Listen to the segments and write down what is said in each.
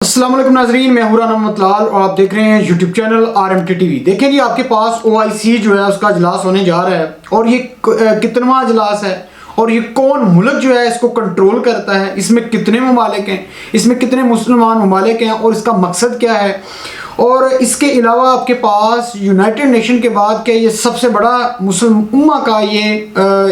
अस्सलाम वालेकुम नाजरीन, मैं हुरान अहमद लाल और आप देख रहे हैं यूट्यूब चैनल RMT TV। देखें जी, आपके पास OIC जो है उसका इजलास होने जा रहा है और ये कितनवां इजलास है और ये कौन मुल्क जो है इसको कंट्रोल करता है, इसमें कितने ममालिक हैं, इसमें कितने मुसलमान ममालिक हैं और इसका मकसद क्या है। और इसके अलावा आपके पास यूनाइटेड नेशन के बाद के ये सबसे बड़ा मुस्लिम उम्मा का ये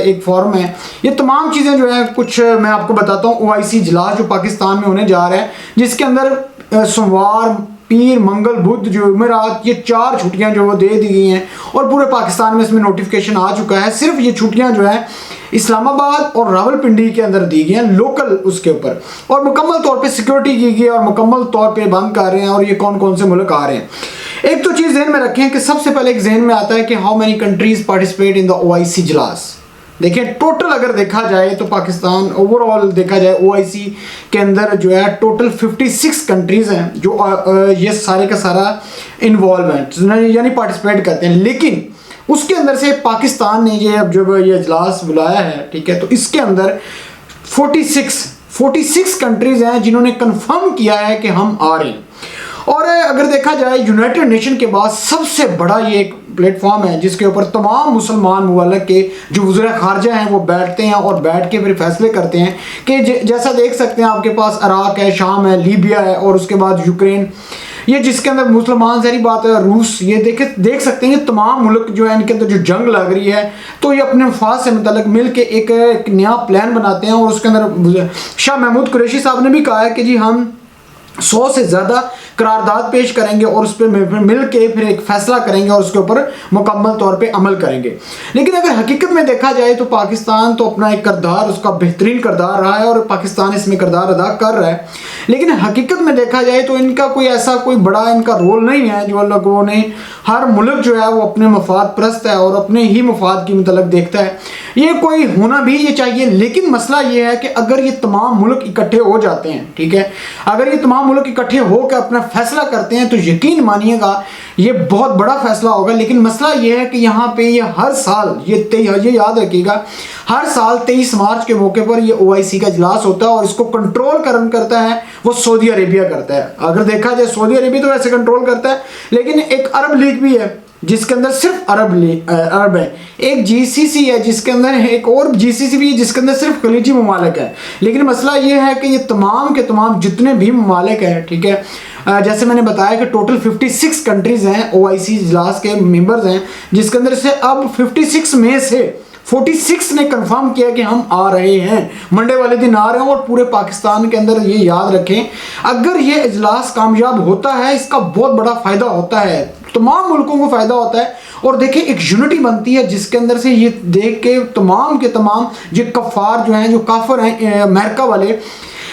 एक फोरम है। ये तमाम चीज़ें जो है कुछ मैं आपको बताता हूँ। OIC इजलास जो पाकिस्तान में होने जा रहा है, जिसके अंदर सोमवार, पीर, मंगल, बुध, जुमेरात, ये 4 छुट्टियां जो वो दे दी गई हैं और पूरे पाकिस्तान में इसमें नोटिफिकेशन आ चुका है। सिर्फ ये छुट्टियां जो है इस्लामाबाद और रावलपिंडी के अंदर दी गई हैं, लोकल उसके ऊपर, और मुकम्मल तौर पे सिक्योरिटी की गई है और मुकम्मल तौर पे बंद कर रहे हैं। और ये कौन कौन से मुल्क आ रहे हैं, एक तो चीज़ जहन में रखें कि सबसे पहले एक जहन में आता है कि how many countries participate in the OIC इजलास। देखिए टोटल अगर देखा जाए तो पाकिस्तान ओवरऑल देखा जाए OIC के अंदर जो है टोटल 56 कंट्रीज़ हैं जो ये सारे का सारा इन्वॉल्व हैं, यानी पार्टिसिपेट करते हैं। लेकिन उसके अंदर से पाकिस्तान ने ये अब जो ये इजलास बुलाया है, ठीक है, तो इसके अंदर 46 कंट्रीज़ हैं जिन्होंने कंफर्म किया है कि हम आ रहे हैं। और अगर देखा जाए यूनाइटेड नेशन के बाद सबसे बड़ा ये एक प्लेटफॉर्म है जिसके ऊपर तमाम मुसलमान मुल्क के जो वज़ीर ख़ारजा हैं वो बैठते हैं और बैठ के फिर फैसले करते हैं कि जैसा देख सकते हैं आपके पास इराक है, शाम है, लीबिया है और उसके बाद यूक्रेन, ये जिसके अंदर मुसलमान सारी बात है, रूस, ये देख सकते हैं तमाम मुल्क जो है इनके अंदर जो जंग लग रही है तो ये अपने मफाद से मतलब मिल के एक नया प्लान बनाते हैं। और उसके अंदर शाह महमूद कुरैशी साहब ने भी कहा है कि जी हम 100 से ज़्यादा करारदाद पेश करेंगे और उस पर मिल के फिर एक फैसला करेंगे और उसके ऊपर मुकम्मल तौर पे अमल करेंगे। लेकिन अगर हकीकत में देखा जाए तो पाकिस्तान तो अपना एक किरदार, उसका बेहतरीन किरदार रहा है और पाकिस्तान इसमें किरदार अदा कर रहा है। लेकिन हकीकत में देखा जाए तो इनका कोई ऐसा कोई बड़ा इनका रोल नहीं है। जो लोगों ने हर मुल्क जो है वो अपने मफाद परस्त है और अपने ही मफाद की मतलब देखता है, ये कोई होना भी ये चाहिए। लेकिन मसला ये है कि अगर ये तमाम मुल्क इकट्ठे हो जाते हैं, ठीक है, अगर ये तमाम मुल्क इकट्ठे होकर अपना फैसला करते हैं तो यकीन मानिएगा ये बहुत बड़ा फैसला होगा। लेकिन मसला ये है कि यहाँ पे ये हर साल ये याद रखिएगा, हर साल 23 मार्च के मौके पर ये OIC का इजलास होता है और इसको कंट्रोल करता है वो सऊदी अरेबिया करता है। अगर देखा जाए सऊदी अरेबिया तो वैसे कंट्रोल करता है, लेकिन एक अरब लीग भी है जिसके अंदर सिर्फ अरब है, एक GCC है जिसके अंदर एक और GCC भी है जिसके अंदर सिर्फ खलीजी ममालिक है। लेकिन मसला ये है कि ये तमाम के तमाम जितने भी ममालिक हैं, ठीक है, जैसे मैंने बताया कि टोटल 56 कंट्रीज़ हैं OIC इजलास के मेंबर्स हैं, जिसके अंदर से अब 56 में से 46 ने कंफर्म किया कि हम आ रहे हैं, मंडे वाले दिन आ रहे हैं। और पूरे पाकिस्तान के अंदर ये याद रखें, अगर ये इजलास कामयाब होता है इसका बहुत बड़ा फ़ायदा होता है, तमाम मुल्कों को फ़ायदा होता है। और देखिए एक यूनिटी बनती है जिसके अंदर से ये देख के तमाम ये कफ़ार जो हैं, जो काफिर हैं अमेरिका वाले,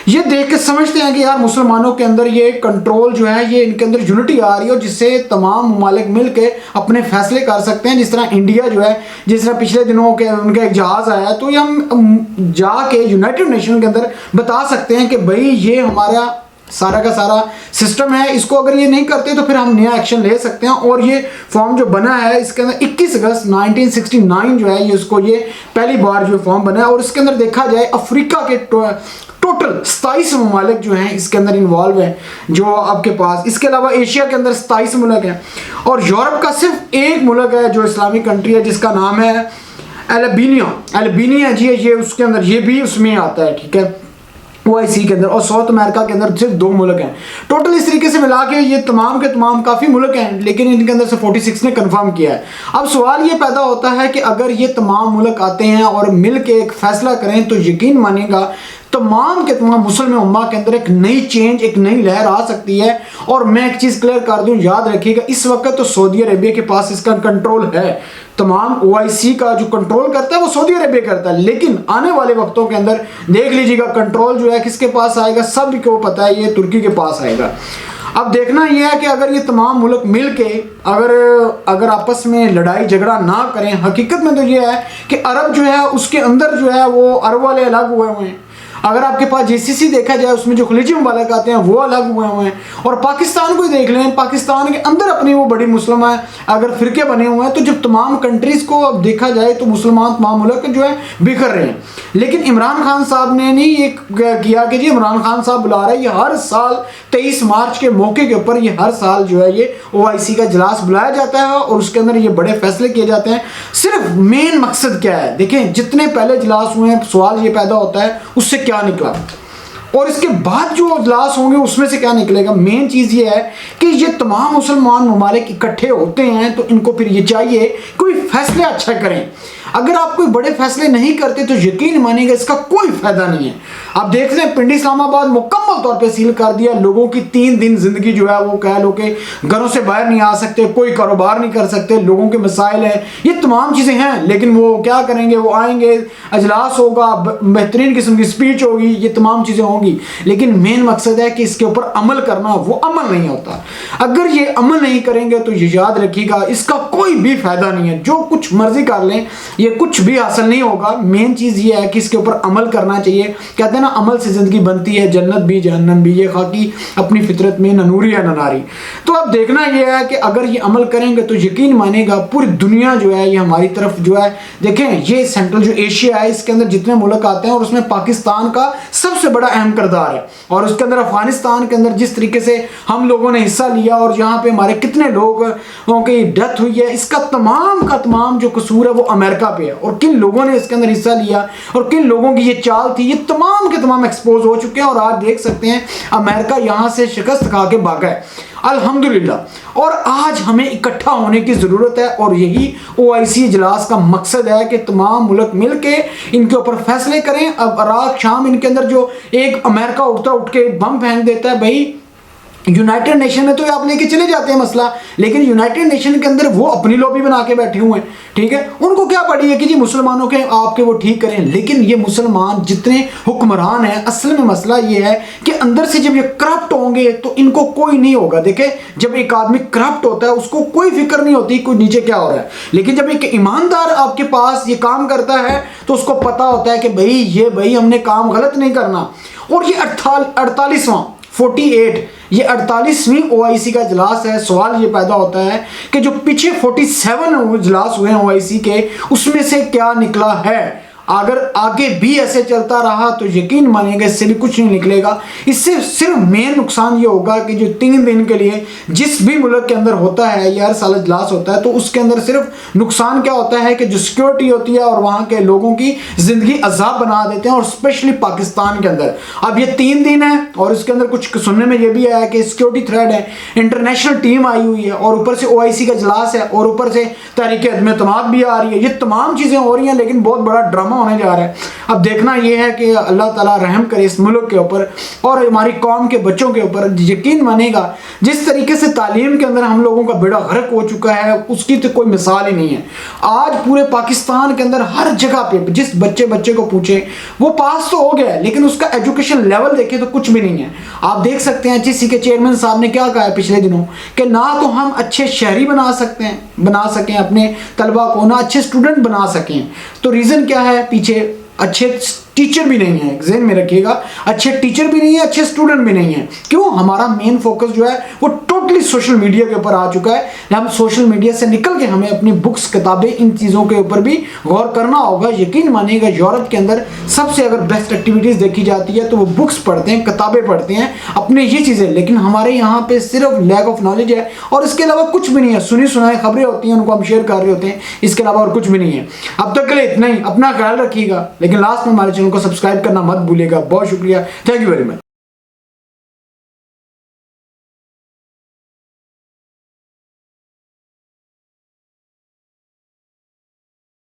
ये देख के समझते हैं कि यार मुसलमानों के अंदर ये कंट्रोल जो है, ये इनके अंदर यूनिटी आ रही है और जिससे तमाम ममालिक मिल के अपने फैसले कर सकते हैं। जिस तरह इंडिया जो है, जिस तरह पिछले दिनों के उनका एक जहाज़ आया तो ये हम जाके यूनाइटेड नेशन के अंदर बता सकते हैं कि भाई ये हमारा सारा का सारा सिस्टम है, इसको अगर ये नहीं करते तो फिर हम नया एक्शन ले सकते हैं। और ये फॉर्म जो बना है इसके अंदर 21 अगस्त 1969 जो है ये उसको ये पहली बार जो फॉर्म बना है। और इसके अंदर देखा जाए अफ्रीका के टोटल 27 ममालिक जो हैं इसके अंदर इन्वॉल्व हैं जो आपके पास। इसके अलावा एशिया के अंदर 27 मुल्क हैं और यूरोप का सिर्फ एक मुल्क है जो इस्लामिक कंट्री है जिसका नाम है अल्बानिया जी, ये उसके अंदर ये भी उसमें आता है, ठीक है, OIC के अंदर। और साउथ अमेरिका के अंदर सिर्फ 2 मुल्क हैं। टोटल इस तरीके से मिला के ये तमाम के तमाम काफ़ी मुल्क हैं, लेकिन इनके अंदर से 46 ने कंफर्म किया है। अब सवाल ये पैदा होता है कि अगर ये तमाम मुल्क आते हैं और मिल के एक फैसला करें तो यकीन मानिएगा तमाम के तमाम मुस्लिम उम्मा के अंदर एक नई चेंज, एक नई लहर आ सकती है। और मैं एक चीज़ क्लियर कर दूं, याद रखिएगा इस वक्त तो सऊदी अरेबिया के पास इसका कंट्रोल है। तमाम OIC का जो कंट्रोल करता है वो सऊदी अरेबिया करता है, लेकिन आने वाले वक्तों के अंदर देख लीजिएगा कंट्रोल जो है किसके पास आएगा, सब को पता है, ये तुर्की के पास आएगा। अब देखना यह है कि अगर ये तमाम मुल्क मिल के अगर आपस में लड़ाई झगड़ा ना करें, हकीकत में तो ये है कि अरब जो है उसके अंदर जो है वो अरब वाले अलग हुए हैं अगर आपके पास जीसीसी देखा जाए उसमें जो खलीजी ममालिक आते हैं वो अलग हुए हैं, और पाकिस्तान को ही देख लें, पाकिस्तान के अंदर अपनी वो बड़ी मुस्लिम अगर फिरके बने हुए हैं, तो जब तमाम कंट्रीज़ को अब देखा जाए तो मुसलमान तमाम मुल्क जो है बिखर रहे हैं। लेकिन इमरान खान साहब ने नहीं ये किया कि जी इमरान खान साहब बुला रहे हैं, ये हर साल 23 मार्च के मौके के ऊपर ये हर साल जो है ये OIC का इजलास बुलाया जाता है और उसके अंदर ये बड़े फैसले किए जाते हैं। सिर्फ मेन मकसद क्या है, देखें जितने पहले इजलास हुए हैं सवाल ये पैदा होता है उससे क्या निकला और इसके बाद जो इजलास होंगे उसमें से क्या निकलेगा। मेन चीज़ ये है कि ये तमाम मुसलमान ममालिक इकट्ठे होते हैं तो इनको फिर ये चाहिए कोई फैसले अच्छा करें। अगर आप कोई बड़े फैसले नहीं करते तो यकीन मानिएगा इसका कोई फायदा नहीं है। आप देख रहे हैं पिंडी इस्लामाबाद मुकम्मल तौर पे सील कर दिया, लोगों की 3 दिन जिंदगी जो है वो कह लो कि घरों से बाहर नहीं आ सकते, कोई कारोबार नहीं कर सकते, लोगों के मसाइल है, ये तमाम चीज़ें हैं। लेकिन वो क्या करेंगे, वो आएंगे, अजलास होगा, बेहतरीन किस्म की स्पीच होगी, ये तमाम चीज़ें होंगी, लेकिन मेन मकसद है कि इसके ऊपर अमल करना, वो अमल नहीं होता। अगर ये अमल नहीं करेंगे तो ये याद रखिएगा इसका कोई भी फायदा नहीं है। जो कुछ मर्जी कर लें ये कुछ भी हासिल नहीं होगा। मेन चीज़ ये है कि इसके ऊपर अमल करना चाहिए। कहते हैं ना अमल से ज़िंदगी बनती है, जन्नत भी जहन्नम भी, ये खाकी अपनी फितरत में न नूरी है न नारी। तो अब देखना ये है कि अगर ये अमल करेंगे तो यकीन मानेगा पूरी दुनिया जो है ये हमारी तरफ जो है, देखें ये सेंट्रल जो एशिया है इसके अंदर जितने मुल्क आते हैं और उसमें पाकिस्तान का सबसे बड़ा अहम किरदार है। और उसके अंदर अफगानिस्तान के अंदर जिस तरीके से हम लोगों ने हिस्सा लिया और यहाँ पे हमारे कितने लोगों की डेथ हुई है, इसका तमाम का तमाम जो कसूर है वो अमेरिका पे है। और किन लोगों ने इसके अंदर हिस्सा लिया और किन लोगों की ये चाल थी, ये तमाम के तमाम एक्सपोज हो चुके हैं। और आज देख सकते हैं अमेरिका यहाँ से शिकस्त खा के भागा है अल्हम्दुलिल्लाह। और आज हमें इकट्ठा होने की ज़रूरत है और यही OIC इजलास का मकसद है कि तमाम मुल्क मिल के इनके ऊपर फैसले करें। अब रात शाम इनके अंदर जो एक अमेरिका उठ के बम फेंक देता है, भाई यूनाइटेड नेशन में तो आप लेके चले जाते हैं मसला, लेकिन यूनाइटेड नेशन के अंदर वो अपनी लॉबी बना के बैठे हुए हैं, ठीक है। उनको क्या पड़ी है कि जी मुसलमानों के आपके वो ठीक करें। लेकिन ये मुसलमान जितने हुक्मरान हैं, असल में मसला ये है कि अंदर से जब ये करप्ट होंगे तो इनको कोई नहीं होगा। देखे जब एक आदमी करप्ट होता है उसको कोई फिक्र नहीं होती कोई नीचे क्या हो रहा है, लेकिन जब एक ईमानदार आपके पास ये काम करता है तो उसको पता होता है कि भाई हमने काम गलत नहीं करना। और ये 48 ये 48वीं OIC का इजलास है। सवाल ये पैदा होता है कि जो पीछे 47 इजलास हुए हैं OIC के, उसमें से क्या निकला है। अगर आगे भी ऐसे चलता रहा तो यकीन मानिएगा इससे भी कुछ नहीं निकलेगा। इससे सिर्फ मेन नुकसान ये होगा कि जो 3 दिन के लिए जिस भी मुल्क के अंदर होता है ये हर साल इजलास होता है, तो उसके अंदर सिर्फ नुकसान क्या होता है कि जो सिक्योरिटी होती है और वहाँ के लोगों की ज़िंदगी अजाब बना देते हैं। और स्पेशली पाकिस्तान के अंदर अब ये 3 दिन है और इसके अंदर कुछ सुनने में ये भी आया कि सिक्योरिटी थ्रेट है, इंटरनेशनल टीम आई हुई है और ऊपर से OIC का इजलास है और ऊपर से तहरीक अदम-ए-एतमाद भी आ रही है। ये तमाम चीज़ें हो रही हैं लेकिन बहुत बड़ा ड्रामा होने जा रहा है। अब देखना यह है कि अल्लाह ताला रहम करे इस मुल्क के ऊपर और हमारी कौम के बच्चों के ऊपर। यकीन मानेगा जिस तरीके से तालीम के अंदर हम लोगों का बेड़ा गर्क हो चुका है उसकी तो कोई मिसाल ही नहीं है। आज पूरे पाकिस्तान के अंदर हर जगह पे जिस बच्चे को पूछे वो पास तो हो गया लेकिन उसका एजुकेशन लेवल देखे तो कुछ भी नहीं है। आप देख सकते हैं HEC के चेयरमैन साहब ने क्या कहा है पिछले दिनों कि ना तो हम अच्छे शहरी बना सकें अपने तलबा को, ना अच्छे स्टूडेंट बना सकें। तो रीज़न क्या है पीछे? अच्छे टीचर भी नहीं है, ज़हन में रखिएगा, अच्छे टीचर भी नहीं है, अच्छे स्टूडेंट भी नहीं है। क्यों? हमारा मेन फोकस जो है वो टोटली सोशल मीडिया के ऊपर आ चुका है। हम सोशल मीडिया से निकल के हमें अपनी बुक्स, किताबें, इन चीज़ों के ऊपर भी गौर करना होगा। यकीन मानिएगा यूरोप के अंदर सबसे अगर बेस्ट एक्टिविटीज़ देखी जाती है तो वो बुक्स पढ़ते हैं, किताबें पढ़ते हैं, अपने ये चीज़ें। लेकिन हमारे यहाँ पे सिर्फ लैक ऑफ नॉलेज है और इसके अलावा कुछ भी नहीं है। सुनी सुनाई खबरें होती हैं, उनको हम शेयर कर रहे होते हैं, इसके अलावा और कुछ भी नहीं है। अब तक के लिए इतना ही। अपना ख्याल रखिएगा, लेकिन लास्ट में हमारे चैनल को सब्सक्राइब करना मत भूलिएगा। बहुत शुक्रिया, थैंक यू वेरी मच।